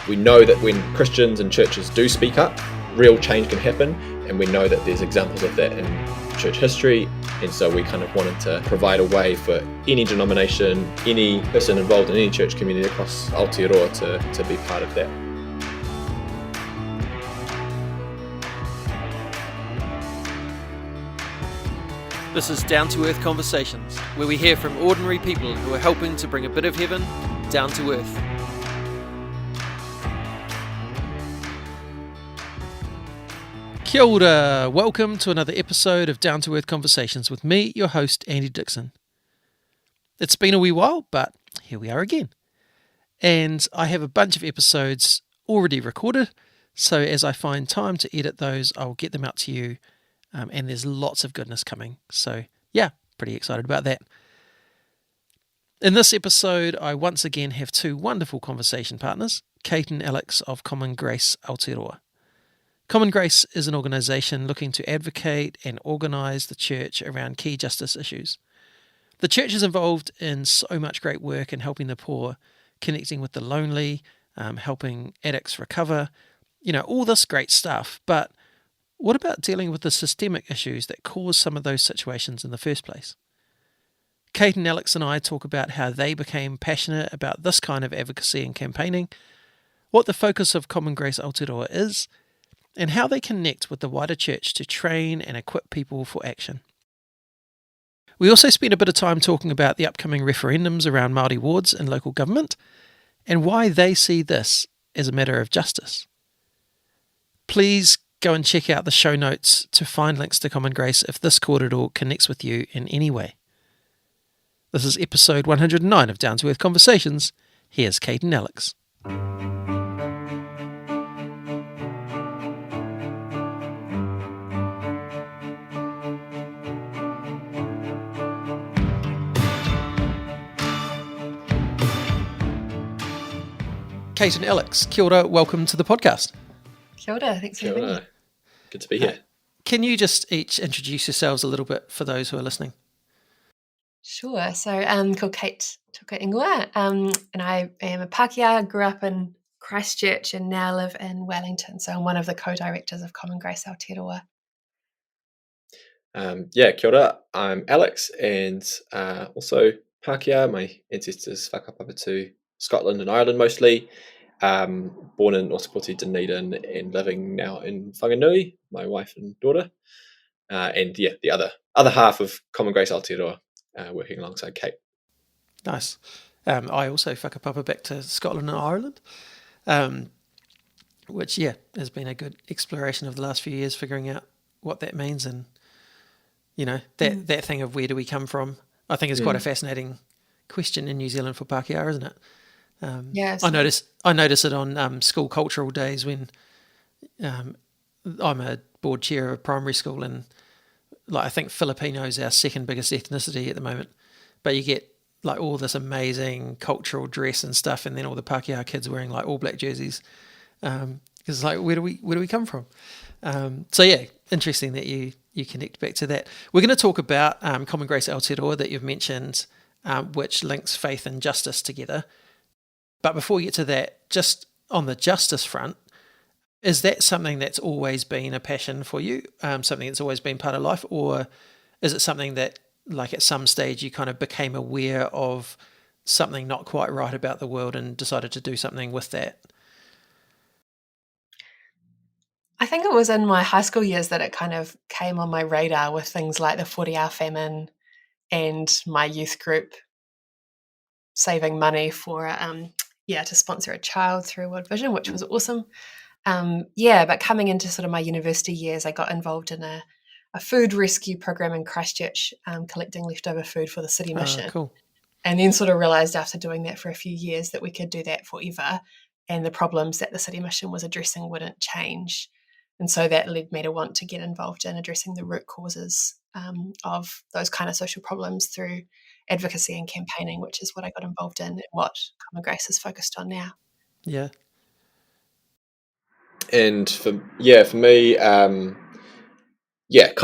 We know that when Christians and churches do speak up, real change can happen, and we know that there's examples of that in church history, and so we kind of wanted to provide a way for any denomination, any person involved in any church community across Aotearoa to be part of that. This is Down to Earth Conversations, where we hear from ordinary people who are helping to bring a bit of heaven down to earth. Kia ora, welcome to another episode of Down to Earth Conversations with me, your host, Andy Dixon. It's been a wee while, but here we are again. And I have a bunch of episodes already recorded, so as I find time to edit those, I'll get them out to you. And there's lots of goodness coming. So yeah, pretty excited about that. In this episode, I once again have two wonderful conversation partners, Kate and Alex of Common Grace Aotearoa. Common Grace is an organisation looking to advocate and organise the church around key justice issues. The church is involved in so much great work in helping the poor, connecting with the lonely, helping addicts recover, all this great stuff. But what about dealing with the systemic issues that cause some of those situations in the first place? Kate and Alex and I talk about how they became passionate about this kind of advocacy and campaigning, what the focus of Common Grace Aotearoa is, and how they connect with the wider church to train and equip people for action. We also spent a bit of time talking about the upcoming referendums around Māori wards in local government and why they see this as a matter of justice. Please go and check out the show notes to find links to Common Grace if this corridor connects with you in any way. This is episode 109 of Down to Earth Conversations. Here's Kate and Alex. Kate and Alex, kia ora, welcome to the podcast. Kia ora, thanks for having me. Good to be here. Can you just each introduce yourselves a little bit for those who are listening? Sure. So I'm called Kate Tuka Ingoa, and I am a Pākehā, grew up in Christchurch and now live in Wellington. So I'm one of the co-directors of Common Grace Aotearoa. Kia ora, I'm Alex, and also Pākehā. My ancestors whakapapa to Scotland and Ireland mostly. Born in Osipoti, Dunedin, and living now in Whanganui, my wife and daughter. The other half of Common Grace Aotearoa, working alongside Kate. Nice. I also whakapapa back to Scotland and Ireland, which, has been a good exploration of the last few years, figuring out what that means and, that thing of where do we come from, I think is quite a fascinating question in New Zealand for Pākehā, isn't it? I notice it on school cultural days when I'm a board chair of a primary school, and I think Filipino is our second biggest ethnicity at the moment, but you get all this amazing cultural dress and stuff, and then all the Pākehā kids wearing all black jerseys, because where do we come from? Interesting that you connect back to that. We're going to talk about Common Grace Aotearoa that you've mentioned, which links faith and justice together. But before we get to that, just on the justice front, is that something that's always been a passion for you, something that's always been part of life, or is it something that, at some stage, you kind of became aware of something not quite right about the world and decided to do something with that? I think it was in my high school years that it kind of came on my radar with things like the 40-hour famine and my youth group saving money for to sponsor a child through World Vision, which was awesome. But coming into sort of my university years, I got involved in a food rescue program in Christchurch, collecting leftover food for the city mission. Cool. And then sort of realised after doing that for a few years that we could do that forever, and the problems that the city mission was addressing wouldn't change. And so that led me to want to get involved in addressing the root causes of those kind of social problems through advocacy and campaigning, which is what I got involved in and what Common Grace is focused on now. Yeah. And for me, kind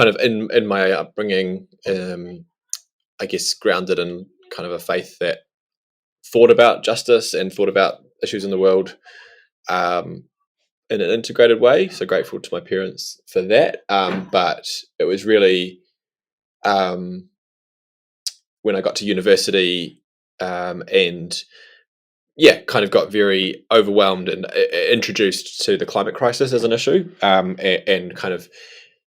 of in my upbringing, I guess grounded in kind of a faith that thought about justice and thought about issues in the world in an integrated way. So grateful to my parents for that. But it was really when I got to university and kind of got very overwhelmed and introduced to the climate crisis as an issue, and kind of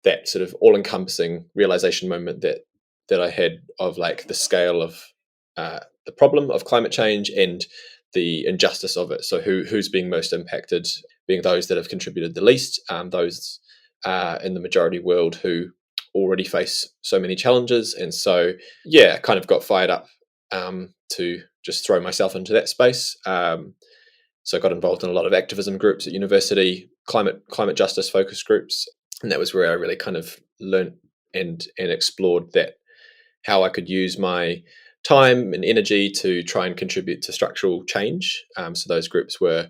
that sort of all-encompassing realization moment that I had of like the scale of the problem of climate change and the injustice of it. So who's being most impacted, being those that have contributed the least, those in the majority world who already face so many challenges. And so kind of got fired up to just throw myself into that space. So I got involved in a lot of activism groups at university, climate justice focus groups, and that was where I really kind of learned and explored that how I could use my time and energy to try and contribute to structural change. So those groups were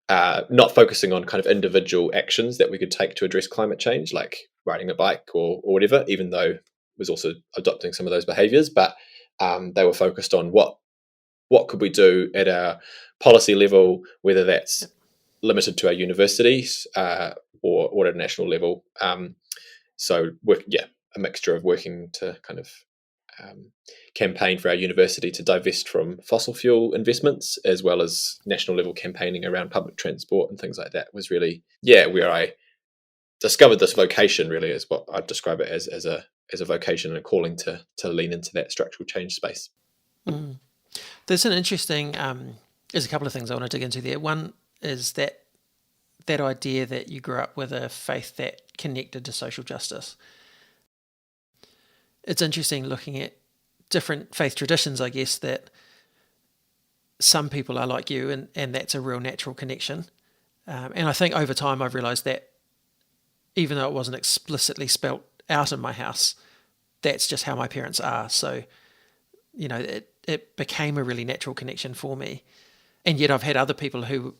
not focusing on kind of individual actions that we could take to address climate change, like riding a bike or whatever, even though I was also adopting some of those behaviors, but they were focused on what could we do at our policy level, whether that's limited to our universities or at a national level. So a mixture of working to kind of campaign for our university to divest from fossil fuel investments, as well as national level campaigning around public transport and things like that, was really where I discovered this vocation. Really, is what I'd describe it as a vocation and a calling to lean into that structural change space. There's an interesting there's a couple of things I want to dig into there. One is that idea that you grew up with a faith that connected to social justice. It's interesting looking at different faith traditions, I guess, that some people are like you and that's a real natural connection. And I think over time I've realised that even though it wasn't explicitly spelt out in my house, that's just how my parents are. So, it became a really natural connection for me. And yet I've had other people who,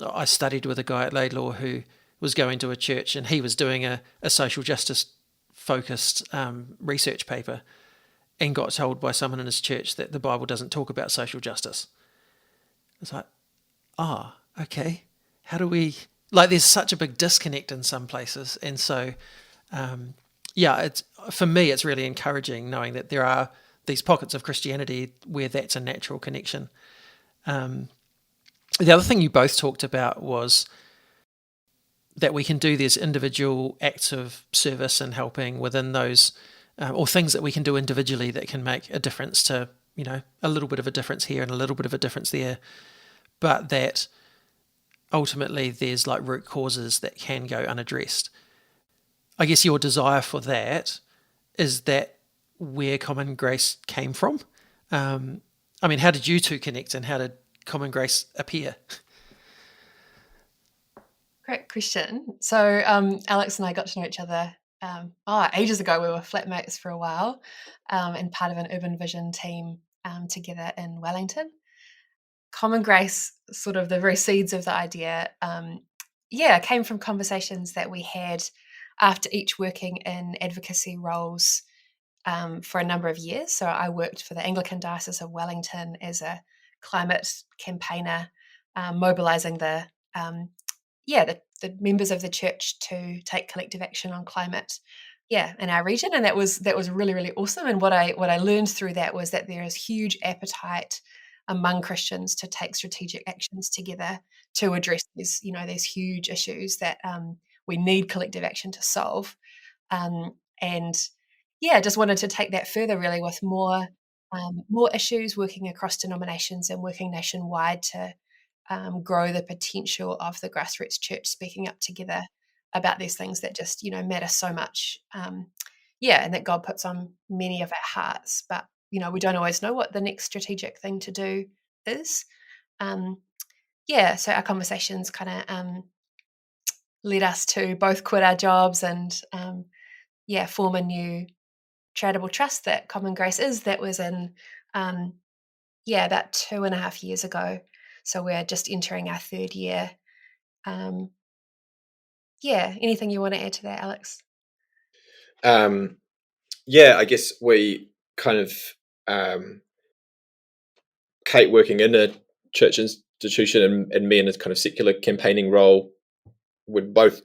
I studied with a guy at Laidlaw who was going to a church and he was doing a social justice focused research paper and got told by someone in his church that the Bible doesn't talk about social justice. It's like, okay, how do we, there's such a big disconnect in some places. And so, it's, for me, it's really encouraging knowing that there are these pockets of Christianity where that's a natural connection. The other thing you both talked about was that we can do these individual acts of service and helping within those, or things that we can do individually that can make a difference to, a little bit of a difference here and a little bit of a difference there. But that ultimately there's root causes that can go unaddressed. I guess your desire for that is that where Common Grace came from. How did you two connect and how did Common Grace appear? Great question. So Alex and I got to know each other ages ago. We were flatmates for a while and part of an Urban Vision team together in Wellington. Common Grace, sort of the very seeds of the idea, came from conversations that we had after each working in advocacy roles for a number of years. So I worked for the Anglican Diocese of Wellington as a climate campaigner, mobilising the members of the church to take collective action on climate, in our region, and that was really, really awesome. And what I learned through that was that there is huge appetite among Christians to take strategic actions together to address these huge issues that we need collective action to solve. Just wanted to take that further, really, with more issues, working across denominations and working nationwide to grow the potential of the grassroots church speaking up together about these things that just matter so much, and that God puts on many of our hearts. But we don't always know what the next strategic thing to do is. So our conversations kind of led us to both quit our jobs and form a new charitable trust that Common Grace is. That was in about 2.5 years ago. So we're just entering our third year. Anything you want to add to that, Alex? I guess we kind of Kate working in a church institution and me in a kind of secular campaigning role, we'd both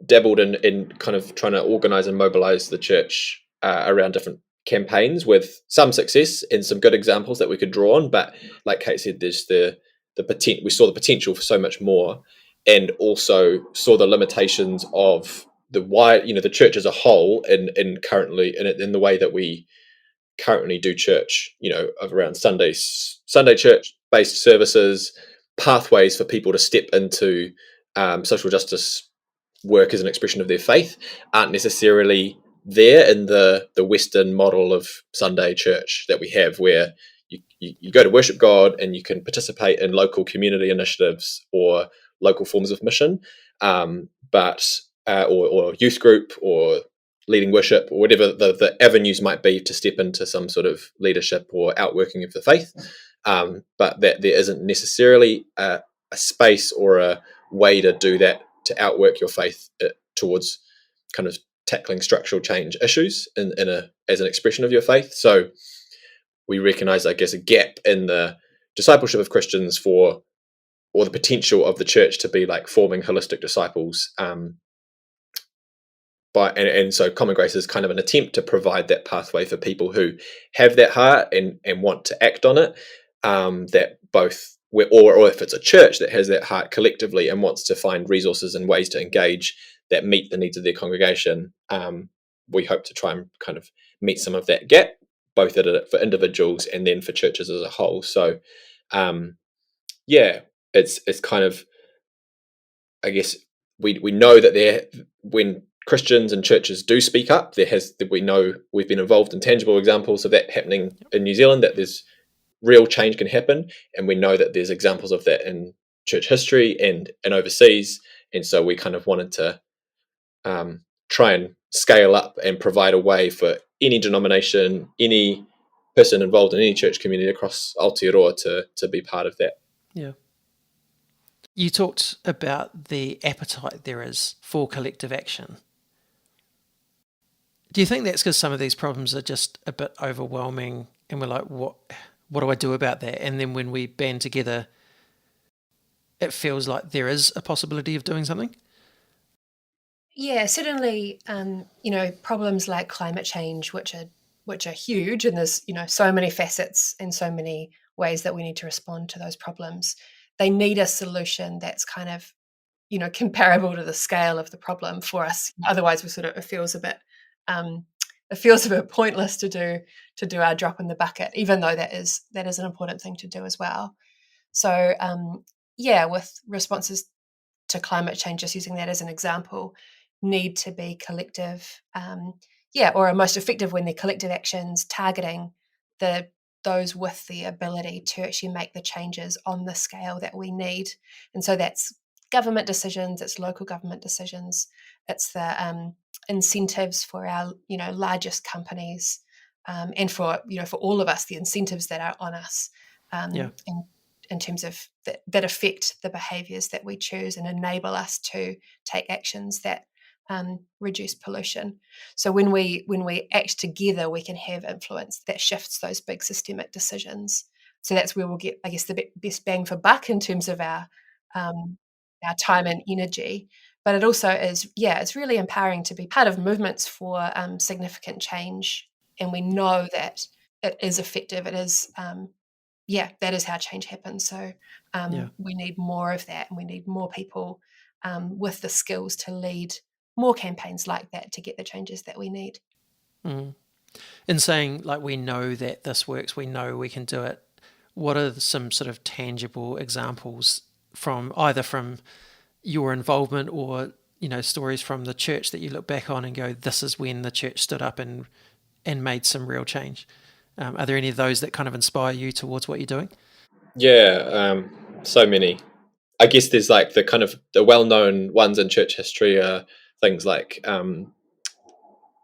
dabbled in kind of trying to organise and mobilise the church around different campaigns with some success and some good examples that we could draw on. But like Kate said, there's the potential. We saw the potential for so much more, and also saw the limitations of the church as a whole, in currently in the way that we currently do church, of around Sunday church based services, pathways for people to step into social justice work as an expression of their faith aren't necessarily there in the Western model of Sunday church that we have, where you go to worship God and you can participate in local community initiatives or local forms of mission, but or youth group or leading worship or whatever the avenues might be to step into some sort of leadership or outworking of the faith, but that there isn't necessarily a space or a way to do that, to outwork your faith towards kind of tackling structural change issues as an expression of your faith. So we recognize, I guess, a gap in the discipleship of Christians or the potential of the church to be like forming holistic disciples. And so Common Grace is kind of an attempt to provide that pathway for people who have that heart and want to act on it, that both, or if it's a church that has that heart collectively and wants to find resources and ways to engage that meet the needs of their congregation, we hope to try and kind of meet some of that gap, both for individuals and then for churches as a whole. So, it's kind of, I guess, we know that when Christians and churches do speak up, we know we've been involved in tangible examples of that happening in New Zealand, that there's real change can happen, and we know that there's examples of that in church history and overseas, and so we kind of wanted to try and scale up and provide a way for any denomination, any person involved in any church community across Aotearoa to be part of that. Yeah. You talked about the appetite there is for collective action. Do you think that's because some of these problems are just a bit overwhelming and we're like, what do I do about that? And then when we band together, it feels like there is a possibility of doing something? Yeah, certainly, problems like climate change, which are huge, and there's, so many facets and so many ways that we need to respond to those problems. They need a solution that's kind of, comparable to the scale of the problem for us. Otherwise, it feels a bit pointless to do our drop in the bucket, even though that is an important thing to do as well. So, with responses to climate change, just using that as an example, need to be collective, or are most effective when they're collective actions targeting those with the ability to actually make the changes on the scale that we need. And so that's government decisions, it's local government decisions, it's the incentives for our largest companies, and for all of us, the incentives that are on us, in terms of that affect the behaviours that we choose and enable us to take actions that reduce pollution. So when we act together, we can have influence that shifts those big systemic decisions. So that's where we'll get, I guess, the best bang for buck in terms of our time and energy. But it also is, it's really empowering to be part of movements for significant change. And we know that it is effective. It is, that is how change happens. So we need more of that, and we need more people with the skills to lead more campaigns like that to get the changes that we need. In saying, like, we know that this works, we know we can do it, what are some sort of tangible examples from your involvement or, stories from the church that you look back on and go, this is when the church stood up and made some real change? Are there any of those that kind of inspire you towards what you're doing? Yeah, so many. I guess there's like the well-known ones in church history are things like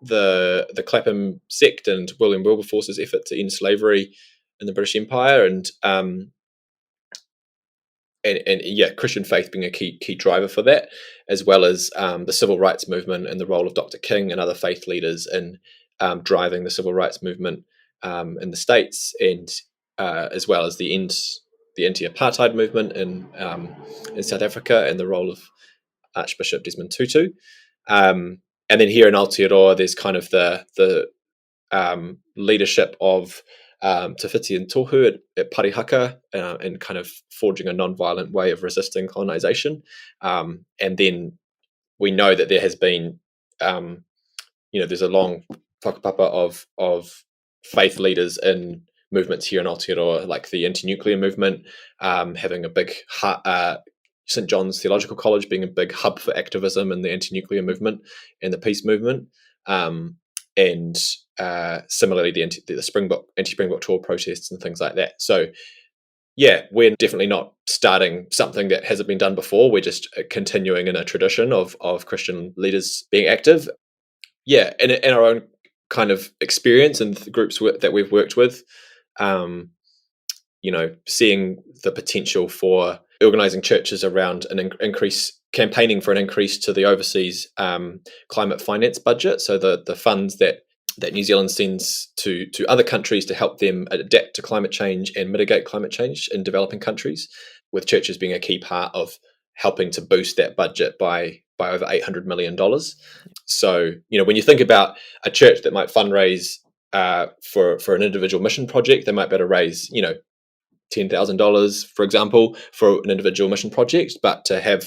the Clapham sect and William Wilberforce's effort to end slavery in the British Empire, and Christian faith being a key driver for that, as well as the civil rights movement and the role of Dr. King and other faith leaders in driving the civil rights movement in the States, and as well as the anti-apartheid movement in South Africa and the role of Archbishop Desmond Tutu. And then here in Aotearoa, there's kind of the leadership of Te Whiti and Tohu at Parihaka, and kind of forging a non-violent way of resisting colonisation. And then we know that there has been, there's a long whakapapa of faith leaders in movements here in Aotearoa, like the anti-nuclear movement, having a big St. John's Theological College being a big hub for activism in the anti-nuclear movement and the peace movement, and similarly the Springbok anti-Springbok tour protests and things like that. So yeah, we're definitely not starting something that hasn't been done before. We're just continuing in a tradition of Christian leaders being active. Yeah, in our own kind of experience and the groups that we've worked with, seeing the potential for organising churches around an increase, campaigning for an increase to the overseas climate finance budget. So the funds that New Zealand sends to other countries to help them adapt to climate change and mitigate climate change in developing countries, with churches being a key part of helping to boost that budget by over $800 million. So, when you think about a church that might fundraise for an individual mission project, they might be able to raise, $10,000, for example, for an individual mission project, but to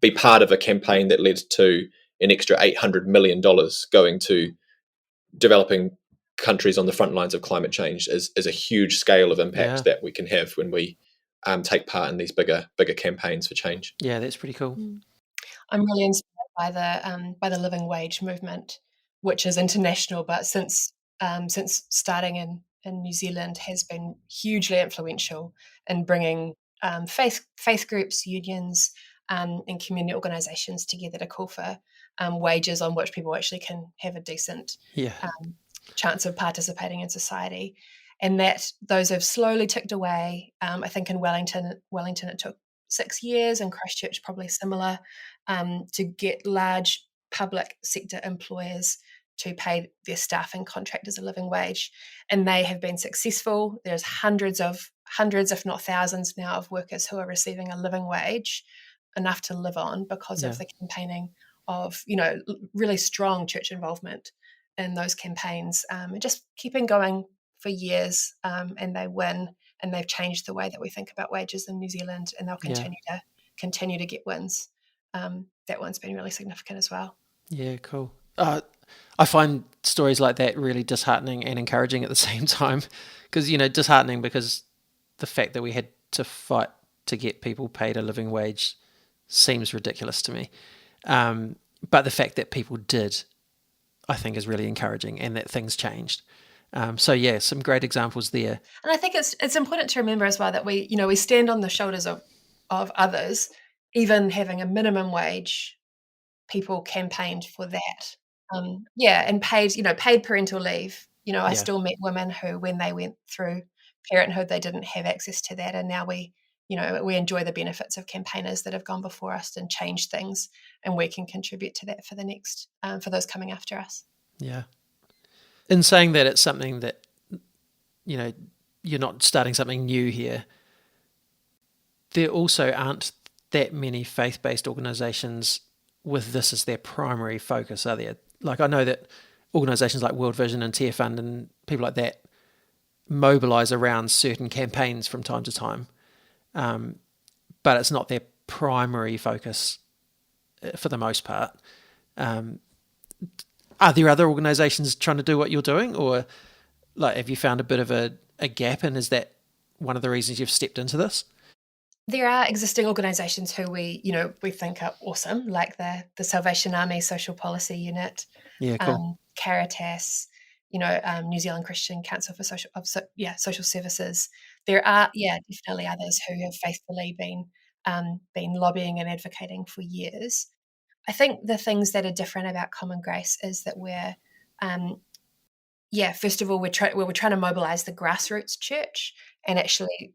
be part of a campaign that led to an extra $800 million going to developing countries on the front lines of climate change is a huge scale of impact that we can have when we take part in these bigger campaigns for change. Yeah, that's pretty cool. I'm really inspired by the living wage movement, which is international, but since starting in New Zealand has been hugely influential in bringing faith groups, unions, and community organisations together to call for wages on which people actually can have a decent chance of participating in society. And that those have slowly ticked away. I think in Wellington it took 6 years, and Christchurch probably similar, to get large public sector employers to pay their staff and contractors a living wage. And they have been successful. There's hundreds, if not thousands now, of workers who are receiving a living wage, enough to live on, because of the campaigning of, really strong church involvement in those campaigns, and just keeping going for years, and they win, and they've changed the way that we think about wages in New Zealand, and they'll continue to get wins. That one's been really significant as well. Yeah, cool. I find stories like that really disheartening and encouraging at the same time, because disheartening because the fact that we had to fight to get people paid a living wage seems ridiculous to me, but the fact that people did, I think, is really encouraging, and that things changed. So yeah, some great examples there. And I think it's important to remember as well that we stand on the shoulders of others. Even having a minimum wage, people campaigned for that. And paid parental leave. I still met women who, when they went through parenthood, they didn't have access to that, and now we enjoy the benefits of campaigners that have gone before us and changed things, and we can contribute to that for those coming after us. Yeah. In saying that, it's something that, you're not starting something new here. There also aren't that many faith-based organisations with this as their primary focus, are there? Like, I know that organisations like World Vision and Tear Fund and people like that mobilise around certain campaigns from time to time, but it's not their primary focus for the most part. Are there other organisations trying to do what you're doing, or have you found a bit of a gap, and is that one of the reasons you've stepped into this? There are existing organisations who we think are awesome, like the Salvation Army Social Policy Unit, cool. Caritas, New Zealand Christian Council for Social Services. There are definitely others who have faithfully been lobbying and advocating for years. I think the things that are different about Common Grace is that we're first of all, we're trying to mobilise the grassroots church and actually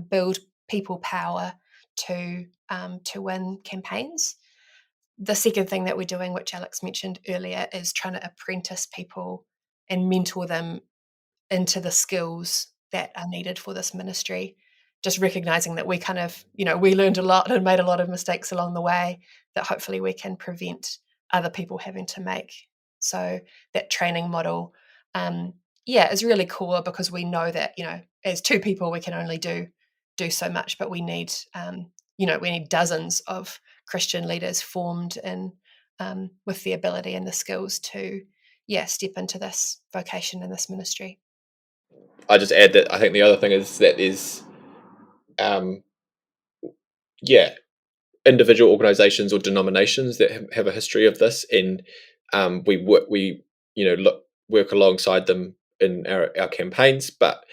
build people power to win campaigns. The second thing that we're doing, which Alex mentioned earlier, is trying to apprentice people and mentor them into the skills that are needed for this ministry. Just recognizing that we kind of, we learned a lot and made a lot of mistakes along the way that hopefully we can prevent other people having to make. So that training model, is really cool because we know that, as two people, we can only do so much, but we need, we need dozens of Christian leaders formed in with the ability and the skills to, step into this vocation and this ministry. I just add that I think the other thing is that is, individual organisations or denominations that have a history of this, and we work alongside them in our campaigns, but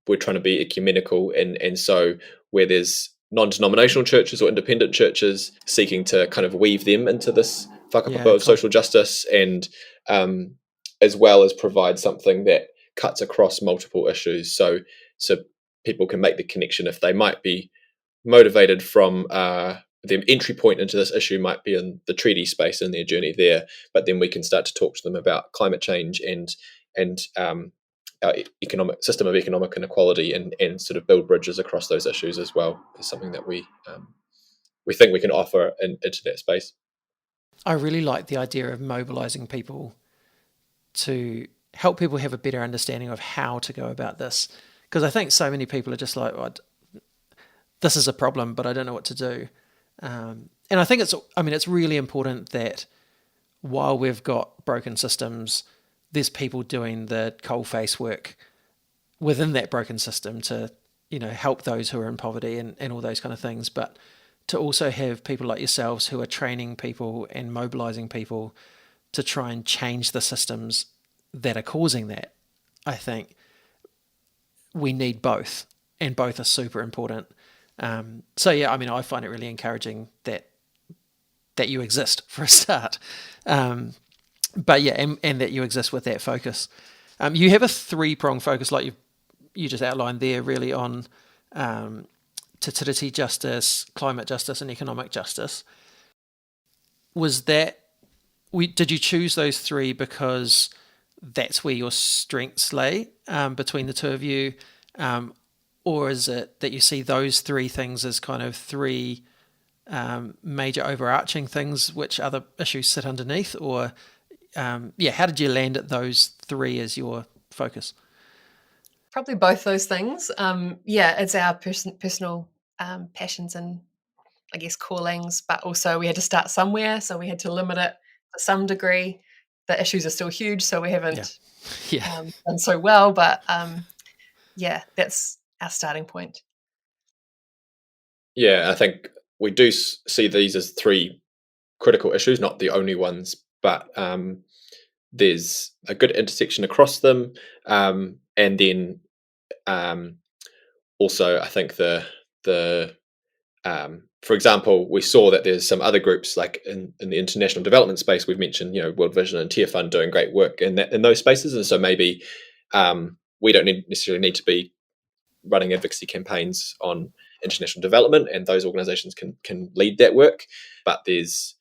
we're trying to be ecumenical, and so where there's non-denominational churches or independent churches seeking to kind of weave them into this whakapapa of social justice, and as well as provide something that cuts across multiple issues, so people can make the connection if they might be motivated from the entry point into this issue might be in the treaty space in their journey there, but then we can start to talk to them about climate change and our economic system of economic inequality, and sort of build bridges across those issues as well. Is something that we think we can offer into that space. I really like the idea of mobilising people to help people have a better understanding of how to go about this, because I think so many people are just like, this is a problem, but I don't know what to do. And I think it's really important that while we've got broken systems, there's people doing the coalface work within that broken system to, help those who are in poverty and all those kind of things. But to also have people like yourselves who are training people and mobilising people to try and change the systems that are causing that, I think we need both, and both are super important. I find it really encouraging that you exist for a start. And that you exist with that focus. You have a 3-pronged focus, like you just outlined there, really on Te Tiriti justice, climate justice, and economic justice. Did you choose those 3 because that's where your strengths lay between the two of you? Or is it that you see those 3 things as kind of 3 major overarching things which other issues sit underneath? Or, how did you land at those 3 as your focus? Probably both those things. It's our personal passions and, I guess, callings, but also we had to start somewhere, so we had to limit it to some degree. The issues are still huge, so we haven't done so well, but that's our starting point. Yeah, I think we do see these as 3 critical issues, not the only ones, but there's a good intersection across them, and then also I think the for example, we saw that there's some other groups like in the international development space we've mentioned, World Vision and Tier Fund doing great work in those spaces, and so maybe we don't necessarily need to be running advocacy campaigns on international development, and those organizations can lead that work, but there's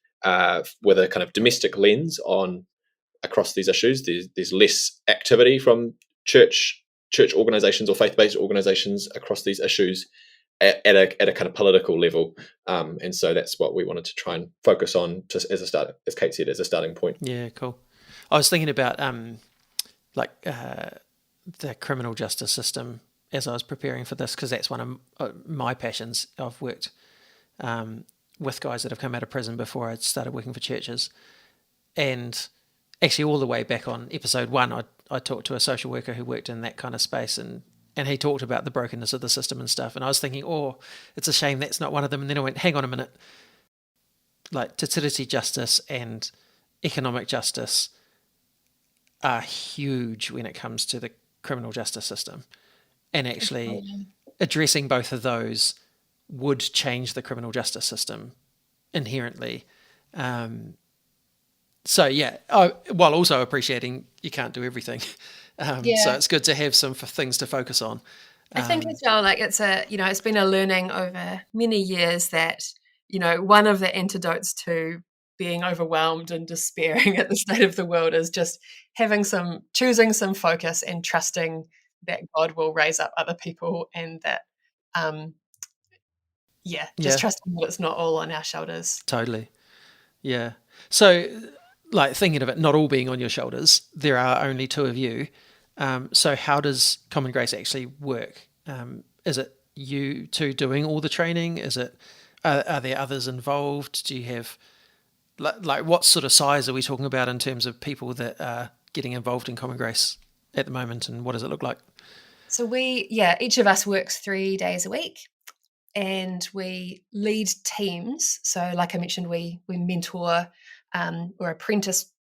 with a kind of domestic lens on across these issues, there's less activity from church organizations or faith-based organizations across these issues at a kind of political level, and so that's what we wanted to try and focus on, just as a start, as Kate said, as a starting point. Yeah, cool. I was thinking about the criminal justice system as I was preparing for this, because that's one of my passions. I've worked with guys that have come out of prison before I started working for churches, and actually all the way back on episode 1, I talked to a social worker who worked in that kind of space, and he talked about the brokenness of the system and stuff, and I was thinking, it's a shame that's not one of them, and then I went, hang on a minute, like Te Tiriti justice and economic justice are huge when it comes to the criminal justice system, and actually addressing both of those would change the criminal justice system inherently. While also appreciating you can't do everything. So it's good to have some things to focus on. I think as well, like it's been a learning over many years that, one of the antidotes to being overwhelmed and despairing at the state of the world is just choosing some focus and trusting God will raise up other people, and that just trusting that it's not all on our shoulders. Totally. Yeah. So, like, thinking of it not all being on your shoulders, there are only two of you. So how does Common Grace actually work? Is it you two doing all the training? Is it are there others involved? Do you have like what sort of size are we talking about in terms of people that are getting involved in Common Grace at the moment, and what does it look like? So each of us works 3 days a week, and we lead teams. So, like I mentioned, we mentor or apprentice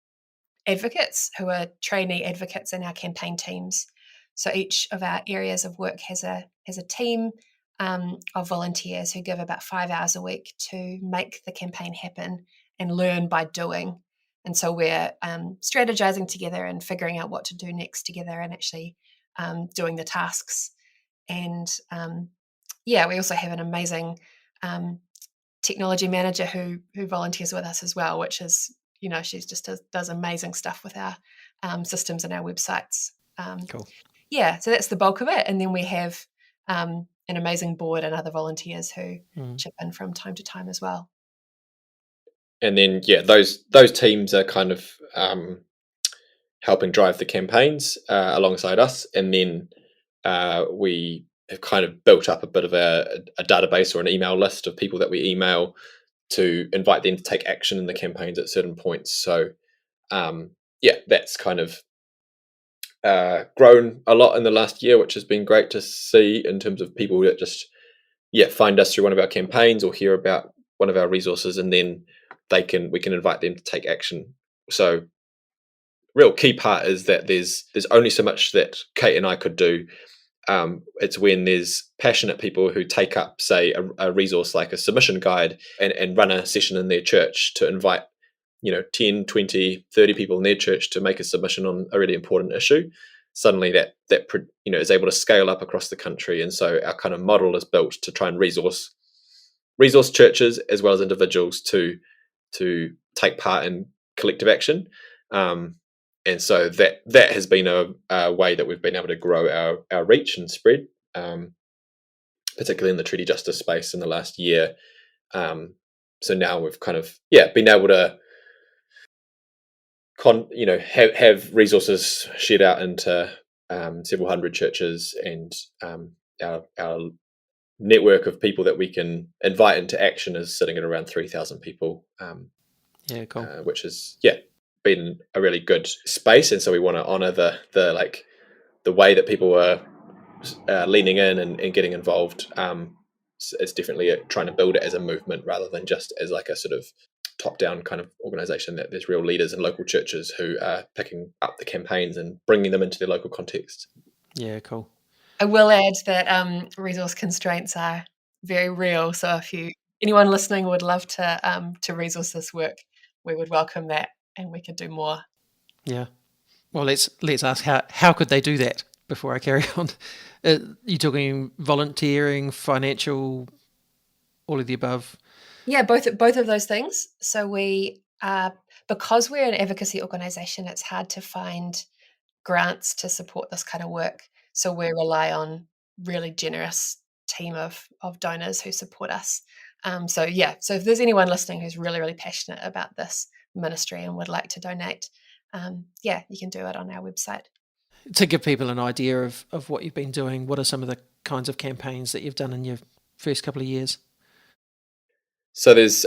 advocates who are trainee advocates in our campaign teams. So each of our areas of work has a team of volunteers who give about 5 hours a week to make the campaign happen and learn by doing. And so we're strategizing together and figuring out what to do next together, and actually doing the tasks. And we also have an amazing technology manager who volunteers with us as well, which is, she's just does amazing stuff with our systems and our websites. Cool. Yeah, so that's the bulk of it. And then we have an amazing board and other volunteers who chip in from time to time as well. And then, those teams are kind of helping drive the campaigns alongside us. And then we have kind of built up a bit of a database or an email list of people that we email to invite them to take action in the campaigns at certain points. So, that's kind of grown a lot in the last year, which has been great to see in terms of people that just, find us through one of our campaigns or hear about one of our resources, and then we can invite them to take action. So, real key part is that there's only so much that Kate and I could do. It's when there's passionate people who take up, say, a resource like a submission guide and run a session in their church to invite 10, 20, 30 people in their church to make a submission on a really important issue. Suddenly that is able to scale up across the country. And so our kind of model is built to try and resource churches as well as individuals to take part in collective action. And so that has been a way that we've been able to grow our reach and spread, particularly in the treaty justice space in the last year. So now we've kind of been able to have resources shared out into several hundred churches, and our network of people that we can invite into action is sitting at around 3,000 people. Cool. Which is been a really good space, and so we want to honor the way that people are leaning in and getting involved. It's definitely trying to build it as a movement rather than just as like a sort of top-down kind of organization, that there's real leaders in local churches who are picking up the campaigns and bringing them into their local context. Yeah, cool. I will add that resource constraints are very real. So if anyone listening would love to resource this work, we would welcome that, and we could do more. Yeah. Well, let's ask how could they do that before I carry on. You're talking volunteering, financial, all of the above? Yeah, both of those things. So we because we're an advocacy organisation, it's hard to find grants to support this kind of work. So we rely on really generous team of donors who support us. So if there's anyone listening who's really, really passionate about this ministry and would like to donate, you can do it on our website. To give people an idea of what you've been doing, what are some of the kinds of campaigns that you've done in your first couple of years? So there's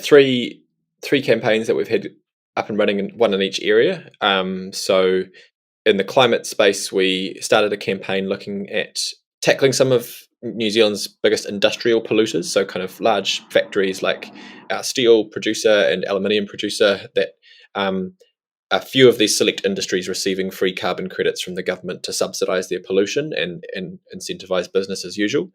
three campaigns that we've had up and running, and one in each area. So in the climate space, we started a campaign looking at tackling some of New Zealand's biggest industrial polluters, so kind of large factories like our steel producer and aluminium producer, that a few of these select industries receiving free carbon credits from the government to subsidise their pollution and incentivise business as usual.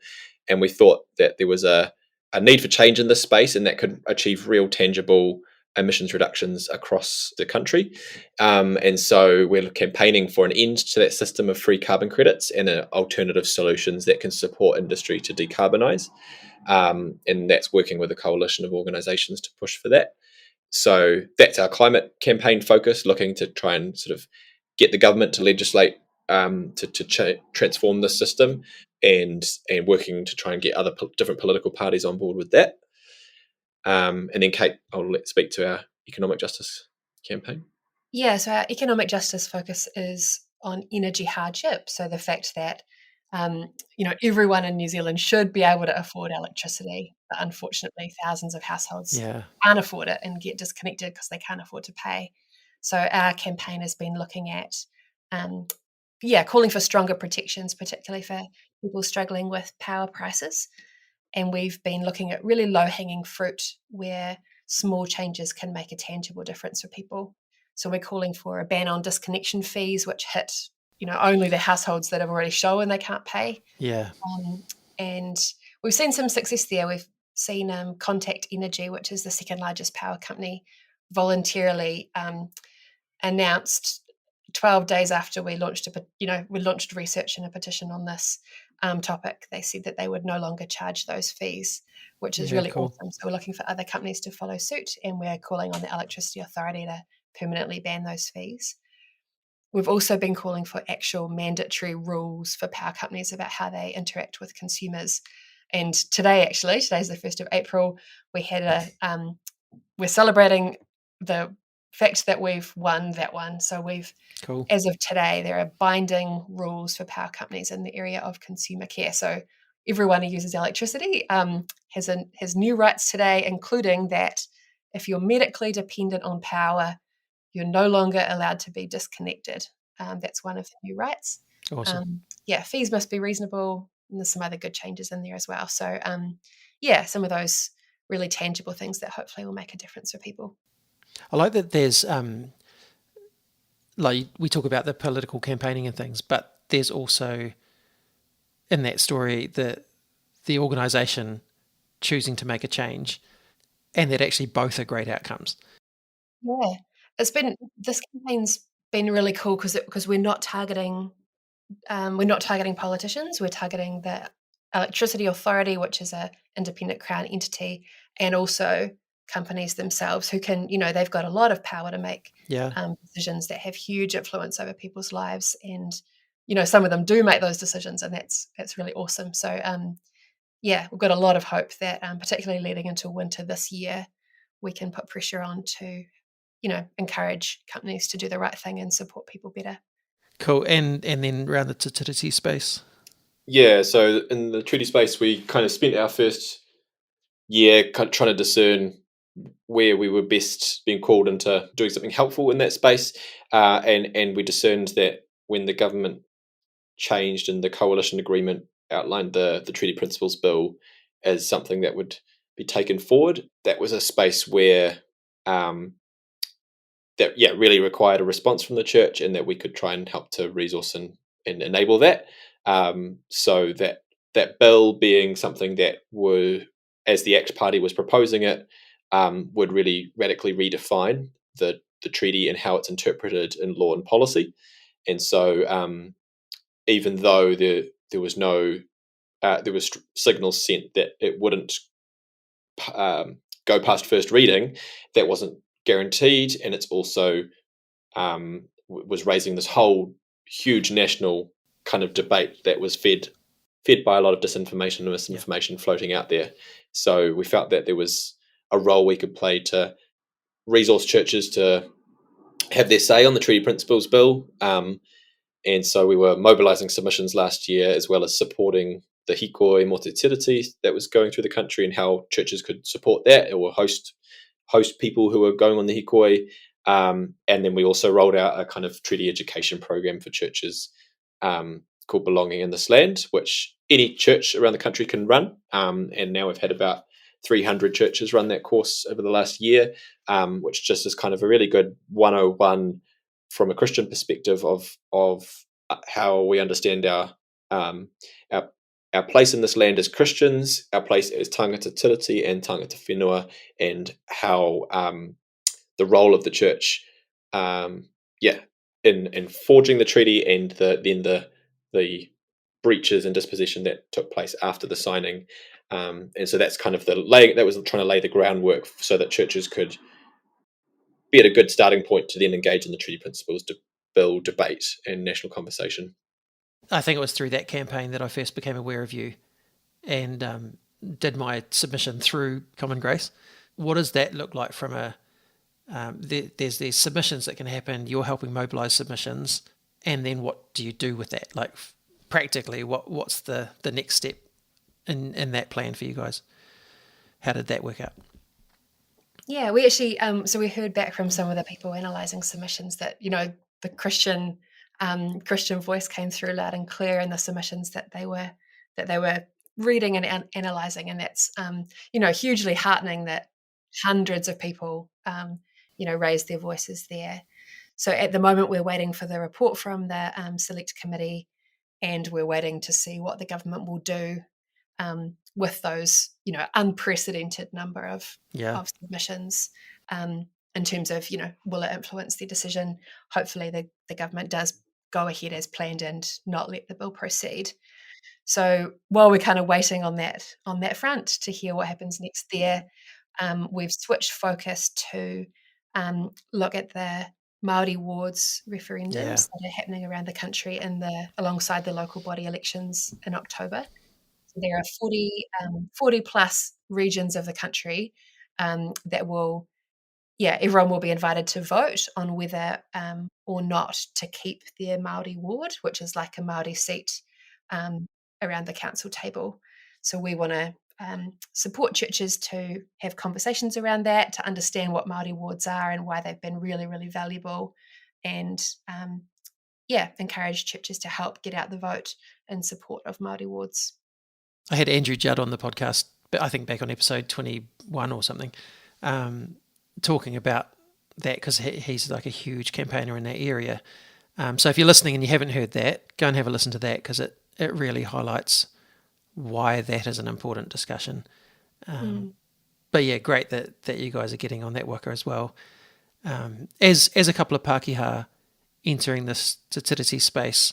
And we thought that there was a need for change in this space, and that could achieve real tangible emissions reductions across the country. And so we're campaigning for an end to that system of free carbon credits and alternative solutions that can support industry to decarbonise. And that's working with a coalition of organisations to push for that. So that's our climate campaign focus, looking to try and sort of get the government to legislate to transform this system, and working to try and get other different political parties on board with that. And then Kate, I'll let speak to our economic justice campaign. Yeah, so our economic justice focus is on energy hardship. So the fact that everyone in New Zealand should be able to afford electricity, but unfortunately, thousands of households can't afford it and get disconnected because they can't afford to pay. So our campaign has been looking at, calling for stronger protections, particularly for people struggling with power prices. And we've been looking at really low-hanging fruit where small changes can make a tangible difference for people. So we're calling for a ban on disconnection fees, which hit, only the households that have already shown they can't pay. Yeah. And we've seen some success there. We've seen Contact Energy, which is the second largest power company, voluntarily announced 12 days after we launched research and a petition on this topic. They said that they would no longer charge those fees, which is really cool. awesome. So we're looking for other companies to follow suit, and we're calling on the Electricity Authority to permanently ban those fees. We've also been calling for actual mandatory rules for power companies about how they interact with consumers. And today's the 1st of April, we're celebrating the fact that we've won that one. So as of today, there are binding rules for power companies in the area of consumer care. So everyone who uses electricity has new rights today, including that if you're medically dependent on power, you're no longer allowed to be disconnected. That's one of the new rights. Awesome. Fees must be reasonable, and there's some other good changes in there as well. So, some of those really tangible things that hopefully will make a difference for people. I like that there's, like we talk about the political campaigning and things, but there's also in that story the organisation choosing to make a change, and that actually both are great outcomes. Yeah, this campaign's been really cool because we're not targeting politicians. We're targeting the Electricity Authority, which is an independent Crown entity, and also companies themselves who can, they've got a lot of power to make decisions that have huge influence over people's lives. And, some of them do make those decisions, and that's really awesome. So, we've got a lot of hope that, particularly leading into winter this year, we can put pressure on to, encourage companies to do the right thing and support people better. Cool. And then around the treaty space? Yeah, so in the treaty space, we kind of spent our first year trying to discern where we were best being called into doing something helpful in that space. And we discerned that when the government changed and the coalition agreement outlined the treaty principles bill as something that would be taken forward, that was a space where that really required a response from the church, and that we could try and help to resource and enable that. So that bill being something that as the ACT Party was proposing it, would really radically redefine the treaty and how it's interpreted in law and policy. And so even though there was signals sent that it wouldn't go past first reading, that wasn't guaranteed, and it's also was raising this whole huge national kind of debate that was fed by a lot of disinformation and misinformation floating out there. So we felt that there was a role we could play to resource churches to have their say on the treaty principles bill. And so we were mobilising submissions last year, as well as supporting the hikoi mō te tiriti that was going through the country, and how churches could support that or host people who were going on the hikoi. And then we also rolled out a kind of treaty education program for churches called Belonging in This Land, which any church around the country can run. And now we've had about 300 churches run that course over the last year, which just is kind of a really good 101 from a Christian perspective of how we understand our place in this land as Christians, our place as tangata tiriti and tangata whenua, and how the role of the church, in forging the treaty, and the breaches and disposition that took place after the signing. And so that's kind of that was trying to lay the groundwork so that churches could be at a good starting point to then engage in the treaty principles bill debate and national conversation. I think it was through that campaign that I first became aware of you and did my submission through Common Grace. What does that look like from there's these submissions that can happen, you're helping mobilise submissions, and then what do you do with that? Like practically, what's the next step in that plan for you guys? How did that work out? Yeah, we actually so we heard back from some of the people analysing submissions that the Christian voice came through loud and clear in the submissions that they were reading and analysing, and that's hugely heartening that hundreds of people raised their voices there. So at the moment we're waiting for the report from the select committee, and we're waiting to see what the government will do with those, unprecedented number of submissions, in terms of, will it influence their decision? Hopefully the government does go ahead as planned and not let the bill proceed. So while we're kind of waiting on that front to hear what happens next there, we've switched focus to look at the Māori wards referendums that are happening around the country alongside the local body elections in October. So there are 40 plus regions of the country that will, everyone will be invited to vote on whether or not to keep their Māori ward, which is like a Māori seat around the council table. So we want to support churches to have conversations around that, to understand what Māori wards are and why they've been really, really valuable, and encourage churches to help get out the vote in support of Māori wards. I had Andrew Judd on the podcast, I think back on episode 21 or something, talking about that, because he's like a huge campaigner in that area. So if you're listening and you haven't heard that, go and have a listen to that, because it really highlights why that is an important discussion. But yeah, great that you guys are getting on that waka as well. As a couple of Pākehā entering this Te Tiriti space,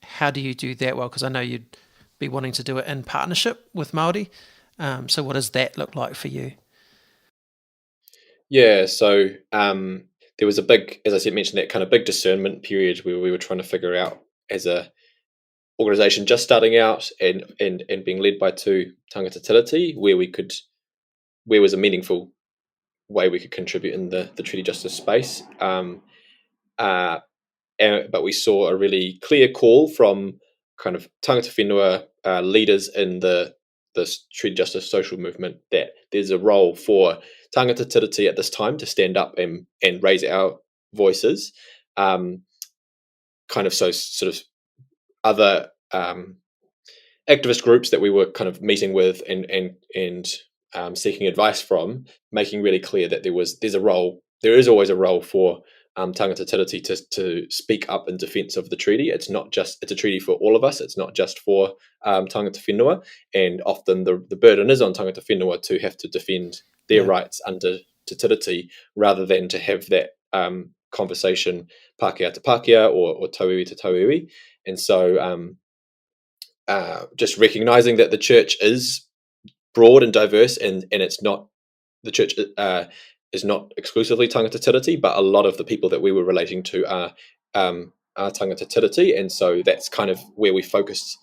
how do you do that well? Because I know you'd be wanting to do it in partnership with Māori. So what does that look like for you? Yeah, so there was a big, as I said, mentioned that kind of big discernment period where we were trying to figure out, as a organisation just starting out and being led by two tangata tiriti, where was a meaningful way we could contribute in the treaty justice space. But we saw a really clear call from kind of tangata whenua leaders in the treaty justice social movement that there's a role for tangata tiriti at this time to stand up and raise our voices. Kind of sort of other activist groups that we were kind of meeting with and seeking advice from, making really clear that there is always a role for tangata tiriti to speak up in defence of the treaty. It's a treaty for all of us. It's not just for tangata whenua, and often the burden is on tangata whenua to have to defend their rights under Te Tiriti, rather than to have that conversation Pākehā to Pākehā or tauiwi to tauiwi. And so just recognising that the church is broad and diverse, and it's not, the church is not exclusively tangata tiriti, but a lot of the people that we were relating to are tangata tiriti, and so that's kind of where we focused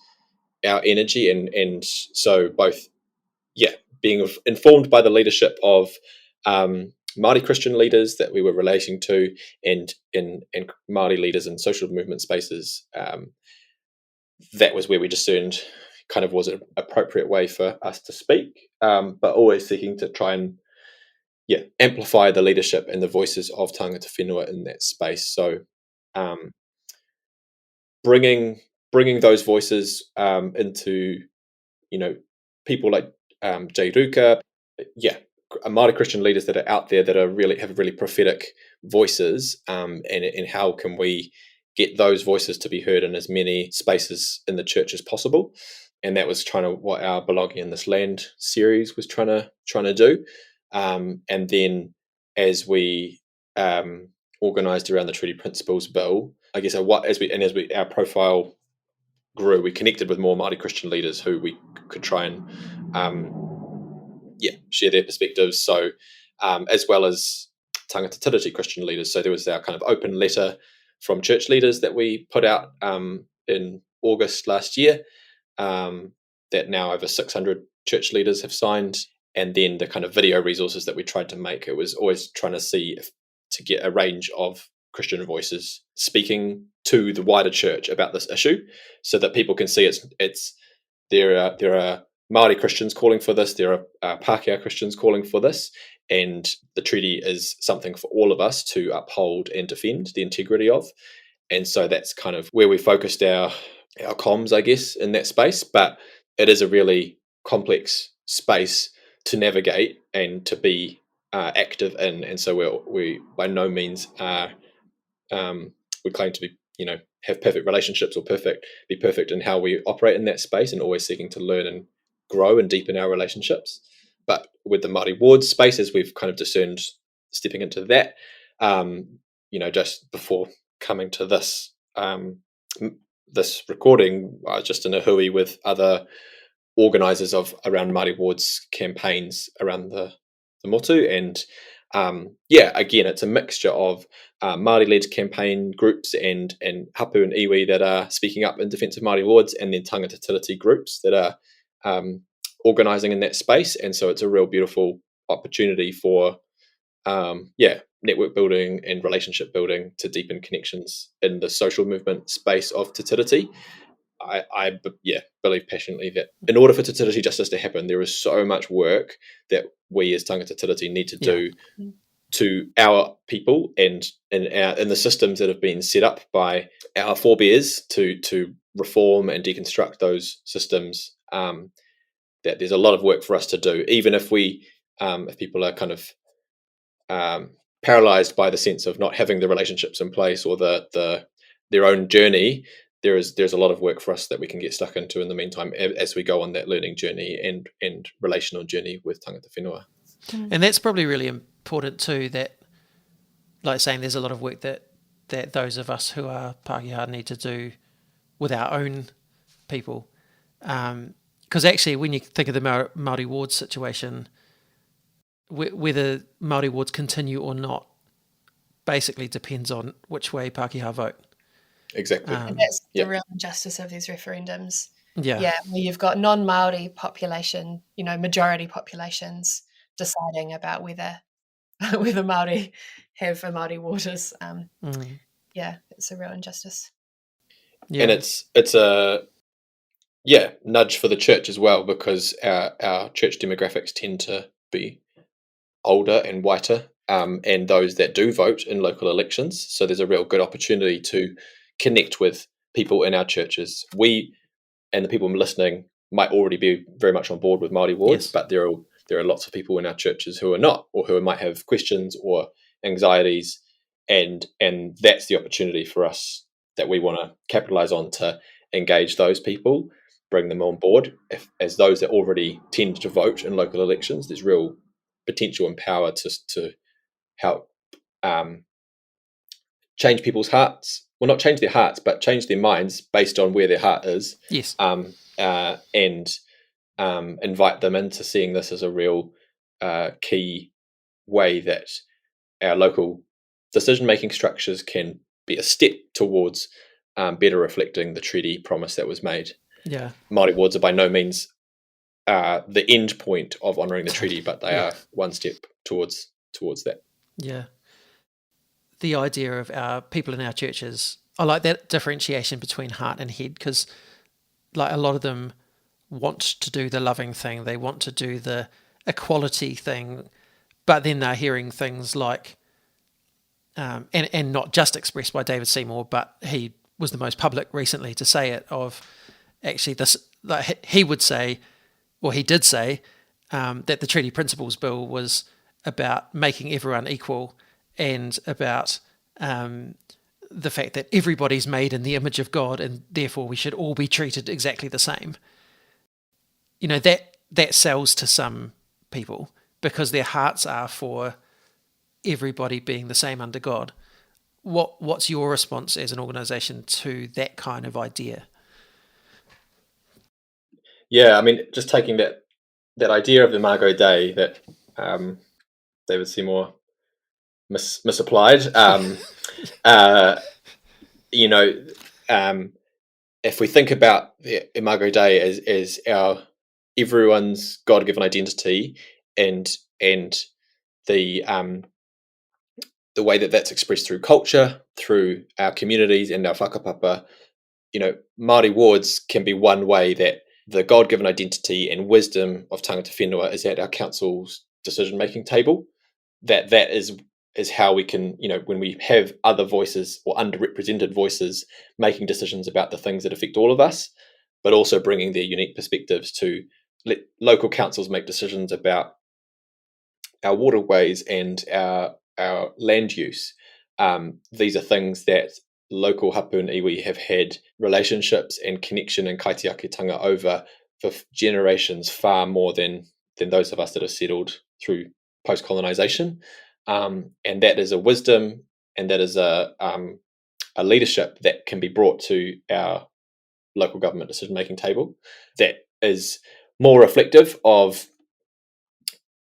our energy, and so both being informed by the leadership of Māori Christian leaders that we were relating to, and Māori leaders in social movement spaces. That was where we discerned kind of was an appropriate way for us to speak, but always seeking to try and amplify the leadership and the voices of tangata whenua in that space. So bringing those voices into, people like Jay Ruka, Māori Christian leaders that are out there that are have really prophetic voices, and how can we get those voices to be heard in as many spaces in the church as possible. And that was what our Belonging in This Land series was trying to do. And then as we organised around the Treaty Principles Bill, I guess our profile grew, we connected with more Māori Christian leaders who we could try and share their perspectives. So as well as tangata tiriti Christian leaders. So there was our kind of open letter from church leaders that we put out in August last year, that now over 600 church leaders have signed. And then the kind of video resources that we tried to make, it was always trying to see to get a range of Christian voices speaking to the wider church about this issue, so that people can see there are Māori Christians calling for this, there are Pākehā Christians calling for this, and the treaty is something for all of us to uphold and defend the integrity of. And so that's kind of where we focused our comms, I guess, in that space. But it is a really complex space to navigate and to be active in. And so we by no means are we claim to be, have perfect relationships or be perfect in how we operate in that space, and always seeking to learn and grow and deepen our relationships. But with the Māori wards space, as we've kind of discerned stepping into that, just before coming to this this recording, I was just in a hui with other organisers around Māori wards campaigns around the motu, and again, it's a mixture of Māori-led campaign groups and hapu and iwi that are speaking up in defence of Māori wards, and then tangata tiriti groups that are organising in that space. And so it's a real beautiful opportunity for network building and relationship building to deepen connections in the social movement space of Te Tiriti. I believe passionately that in order for Te Tiriti justice to happen, there is so much work that we as tangata tiriti need to do to our people and in the systems that have been set up by our forebears to reform and deconstruct those systems. That there's a lot of work for us to do, even if if people are kind of paralyzed by the sense of not having the relationships in place or their own journey. There's a lot of work for us that we can get stuck into in the meantime as we go on that learning journey and relational journey with tangata whenua. And that's probably really important too, that, like saying, there's a lot of work that those of us who are Pākehā need to do with our own people. Because actually, when you think of the Māori wards situation, whether Māori wards continue or not basically depends on which way Pākehā vote. Exactly. And that's the real injustice of these referendums. Yeah, where you've got non-Māori population, majority populations deciding about whether Māori have a Māori waters. It's a real injustice. Yeah. And it's a nudge for the church as well, because our church demographics tend to be older and whiter, and those that do vote in local elections. So there's a real good opportunity to connect with people in our churches. We and the people listening might already be very much on board with Māori wards, but there are lots of people in our churches who are not, or who might have questions or anxieties, and that's the opportunity for us that we want to capitalize on, to engage those people, bring them on board. As those that already tend to vote in local elections, there's real potential and power to help change people's hearts. Well, not change their hearts, but change their minds based on where their heart is. Yes. And invite them into seeing this as a real key way that our local decision-making structures can be a step towards better reflecting the treaty promise that was made. Yeah. Māori wards are by no means the end point of honouring the treaty, but they are one step towards that. Yeah. The idea of our people in our churches, I like that differentiation between heart and head, because like a lot of them want to do the loving thing, they want to do the equality thing, but then they're hearing things like, and not just expressed by David Seymour, but he was the most public recently to say it, of actually this, like he would say, or he did say, that the Treaty Principles Bill was about making everyone equal, and about the fact that everybody's made in the image of God, and therefore we should all be treated exactly the same. That sells to some people because their hearts are for everybody being the same under God. What's your response as an organisation to that kind of idea? Yeah, I mean, just taking that idea of the Imago Dei that David Seymour misapplied. if we think about the Imago Dei as our everyone's God-given identity, and the way that that's expressed through culture, through our communities and our whakapapa, Māori wards can be one way that the God-given identity and wisdom of tangata whenua is at our council's decision-making table. That is how we can, when we have other voices or underrepresented voices making decisions about the things that affect all of us, but also bringing their unique perspectives to let local councils make decisions about our waterways and our land use. These are things that local hapu and iwi have had relationships and connection and kaitiakitanga over for generations, far more than those of us that have settled through post-colonization. And that is a wisdom, and that is a leadership that can be brought to our local government decision-making table that is more reflective of,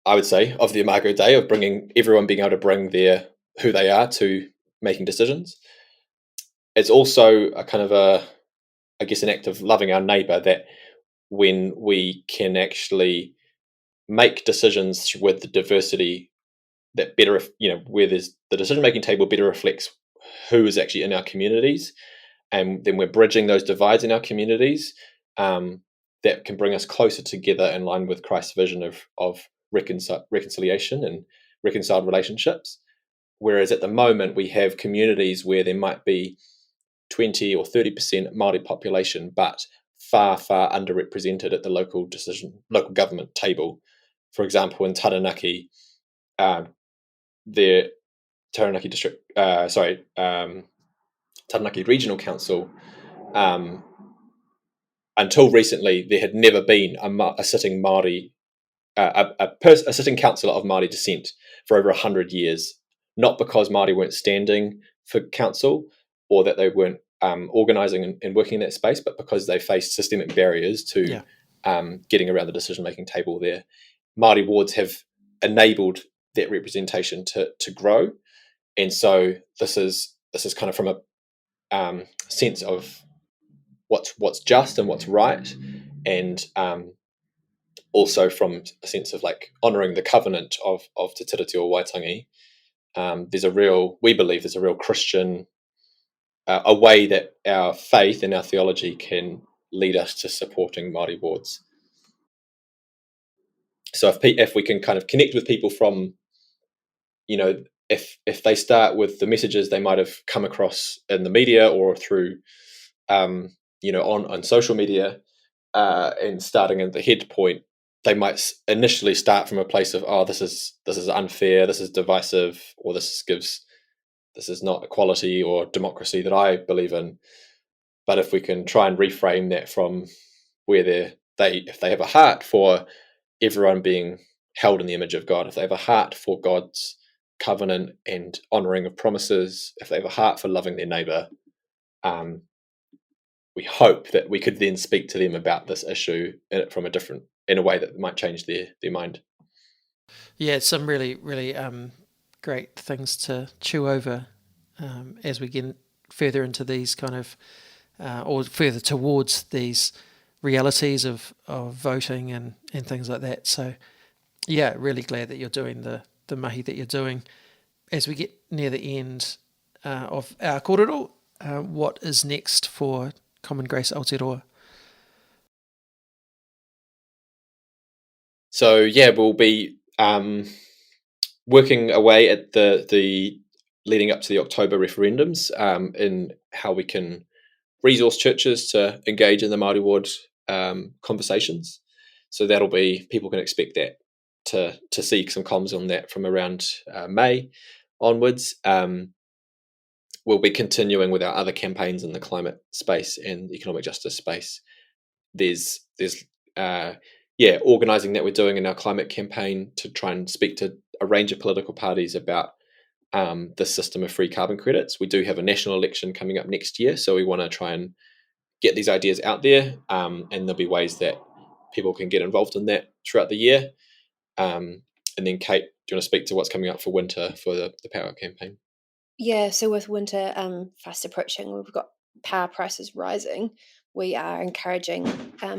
I would say, of the Imago Dei, of everyone being able to bring who they are to making decisions. It's also a kind of an act of loving our neighbour, that when we can actually make decisions with the diversity that better, where there's the decision-making table better reflects who is actually in our communities, and then we're bridging those divides in our communities, that can bring us closer together in line with Christ's vision of reconciliation and reconciled relationships. Whereas at the moment we have communities where there might be 20 or 30% Māori population, but far underrepresented at the local government table. For example, in Taranaki, the Taranaki district, Taranaki Regional Council, until recently, there had never been a sitting Māori, a sitting councillor of Māori descent for over 100 years. Not because Māori weren't standing for council or that they weren't organising and working in that space, but because they faced systemic barriers to getting around the decision-making table there. Māori wards have enabled that representation to grow, and so this is kind of from a sense of what's just and what's right, and also from a sense of like honouring the covenant of Te Tiriti o Waitangi. We believe there's a real Christian, a way that our faith and our theology can lead us to supporting Māori wards. So if we can kind of connect with people from, if they start with the messages they might have come across in the media or through, on social media, and starting at the head point, they might initially start from a place of, this is unfair, this is divisive, or this is not equality or democracy that I believe in. But if we can try and reframe that from where if they have a heart for everyone being held in the image of God, if they have a heart for God's covenant and honouring of promises, if they have a heart for loving their neighbour, we hope that we could then speak to them about this issue in a way that might change their mind. Yeah, some really, really great things to chew over as we get further into these kind of, or further towards these realities of voting and things like that. So, yeah, really glad that you're doing the mahi that you're doing. As we get near the end of our kōrero, what is next for Common Grace Aotearoa? So, yeah, we'll be working away at the leading up to the October referendums, in how we can resource churches to engage in the Māori ward conversations. So that'll be, people can expect that to see some comms on that from around May onwards. We'll be continuing with our other campaigns in the climate space and economic justice space. There's organising that we're doing in our climate campaign to try and speak to a range of political parties about the system of free carbon credits. We do have a national election coming up next year, so we want to try and get these ideas out there, and there'll be ways that people can get involved in that throughout the year. And then, Kate, do you want to speak to what's coming up for winter for the Power campaign? Yeah, so with winter fast approaching, we've got power prices rising. We are encouraging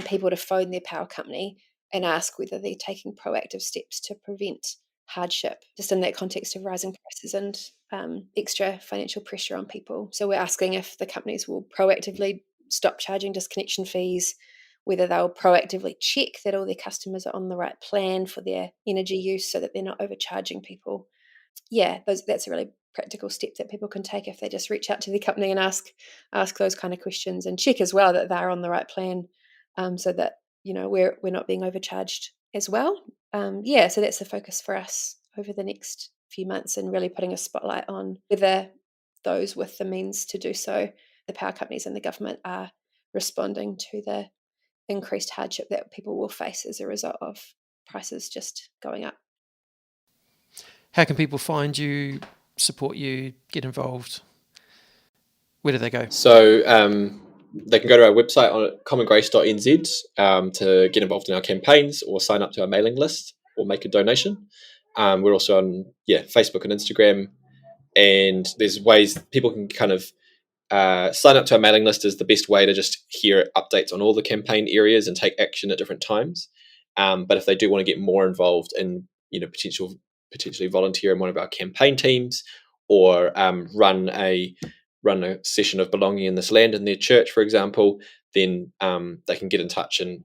people to phone their power company and ask whether they're taking proactive steps to prevent hardship, just in that context of rising prices and extra financial pressure on people. So we're asking if the companies will proactively stop charging disconnection fees, whether they'll proactively check that all their customers are on the right plan for their energy use so that they're not overcharging people. Yeah, that's a really practical step that people can take if they just reach out to the company and ask those kind of questions, and check as well that they're on the right plan, so that we're not being overcharged as well. Yeah, so that's the focus for us over the next few months, and really putting a spotlight on whether those with the means to do so, the power companies and the government, are responding to the increased hardship that people will face as a result of prices just going up. How can people find you, support you, get involved? Where do they go? So they can go to our website on commongrace.nz to get involved in our campaigns or sign up to our mailing list or make a donation. We're also on Facebook and Instagram, and there's ways people can kind of sign up to our mailing list is the best way to just hear updates on all the campaign areas and take action at different times. But if they do want to get more involved in potentially volunteer in one of our campaign teams, or run a session of belonging in this land in their church, for example, then they can get in touch and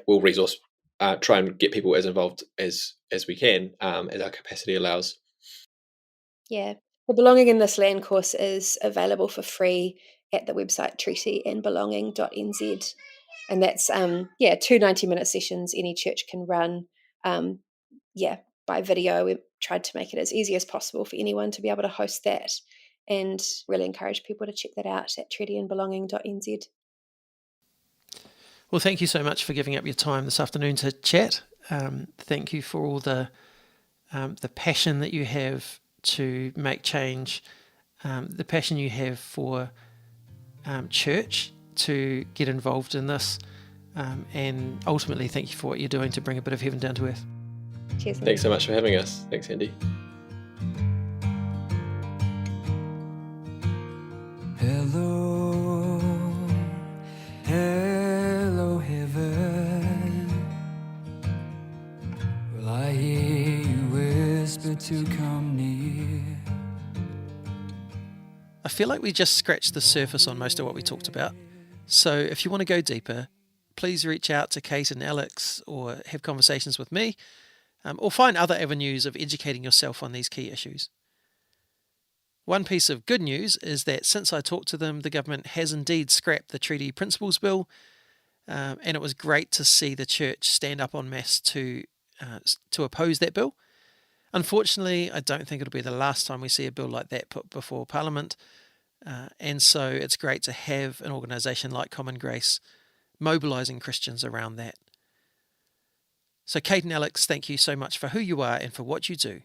we'll resource try and get people as involved as we can, as our capacity allows. Yeah, the Belonging in This Land course is available for free at the website treatyandbelonging.nz, and that's 2 90-minute sessions any church can run, by video. We've tried to make it as easy as possible for anyone to be able to host that, and really encourage people to check that out at treatyandbelonging.nz. Well, thank you so much for giving up your time this afternoon to chat. Thank you for all the passion that you have to make change, the passion you have for church to get involved in this, and ultimately thank you for what you're doing to bring a bit of heaven down to earth. Cheers. Thanks so much for having us. Thanks, Andy. Hello, hello, heaven. Will I hear you whisper to come near? I feel like we just scratched the surface on most of what we talked about. So if you want to go deeper, please reach out to Kate and Alex, or have conversations with me, or find other avenues of educating yourself on these key issues. One piece of good news is that since I talked to them, the government has indeed scrapped the Treaty Principles Bill, and it was great to see the church stand up en masse to oppose that bill. Unfortunately, I don't think it'll be the last time we see a bill like that put before Parliament, and so it's great to have an organisation like Common Grace mobilising Christians around that. So Kate and Alex, thank you so much for who you are and for what you do.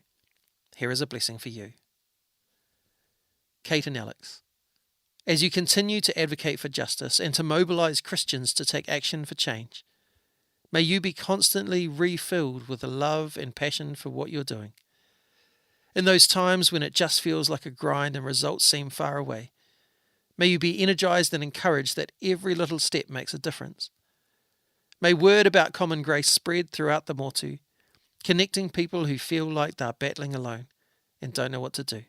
Here is a blessing for you. Kate and Alex, as you continue to advocate for justice and to mobilise Christians to take action for change, may you be constantly refilled with the love and passion for what you're doing. In those times when it just feels like a grind and results seem far away, may you be energised and encouraged that every little step makes a difference. May word about Common Grace spread throughout the Motu, connecting people who feel like they're battling alone and don't know what to do.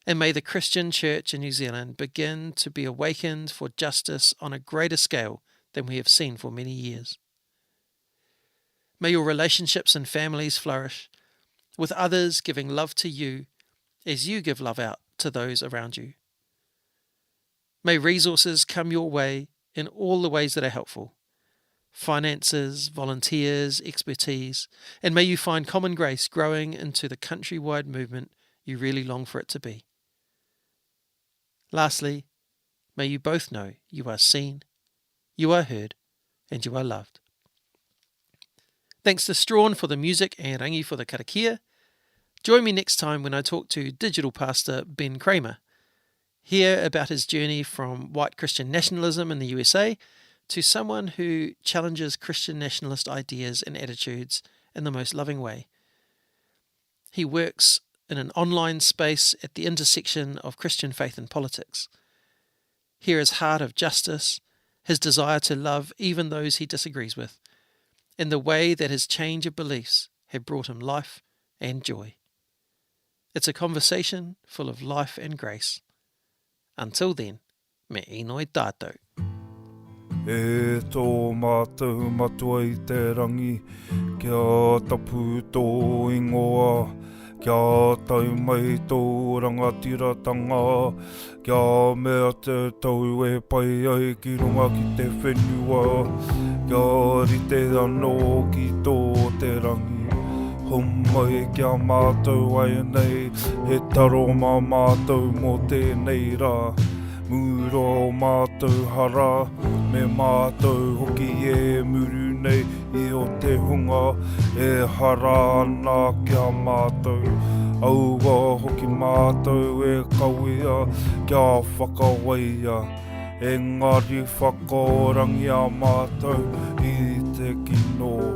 And may the Christian church in New Zealand begin to be awakened for justice on a greater scale than we have seen for many years. May your relationships and families flourish, with others giving love to you as you give love out to those around you. May resources come your way in all the ways that are helpful: finances, volunteers, expertise, and may you find Common Grace growing into the countrywide movement you really long for it to be. Lastly, may you both know you are seen, you are heard, and you are loved. Thanks to Strawn for the music and Rangi for the karakia. Join me next time when I talk to digital pastor Ben Kramer. Hear about his journey from white Christian nationalism in the USA to someone who challenges Christian nationalist ideas and attitudes in the most loving way. He works in an online space at the intersection of Christian faith and politics. Hear his heart of justice, his desire to love even those he disagrees with, and the way that his change of beliefs have brought him life and joy. It's a conversation full of life and grace. Until then, me inoi tātou. E tō mātou matua I te rangi, kia tapu tō ingoa, kia tau mai tō rangatiratanga, kia mea te tau e pai ai ki runga ki te whenua, kia rite anō ki tō te rangi. Homai kia mātou ai nei, he taro mā mātou mō tēnei rā. Muro mātou hara, me mātou hoki e muru nei I o te hunga, e hara ana kia mātou. Aua hoki mātou e kawea, kia whakawaia, engari whakaorangi a mātou I te kino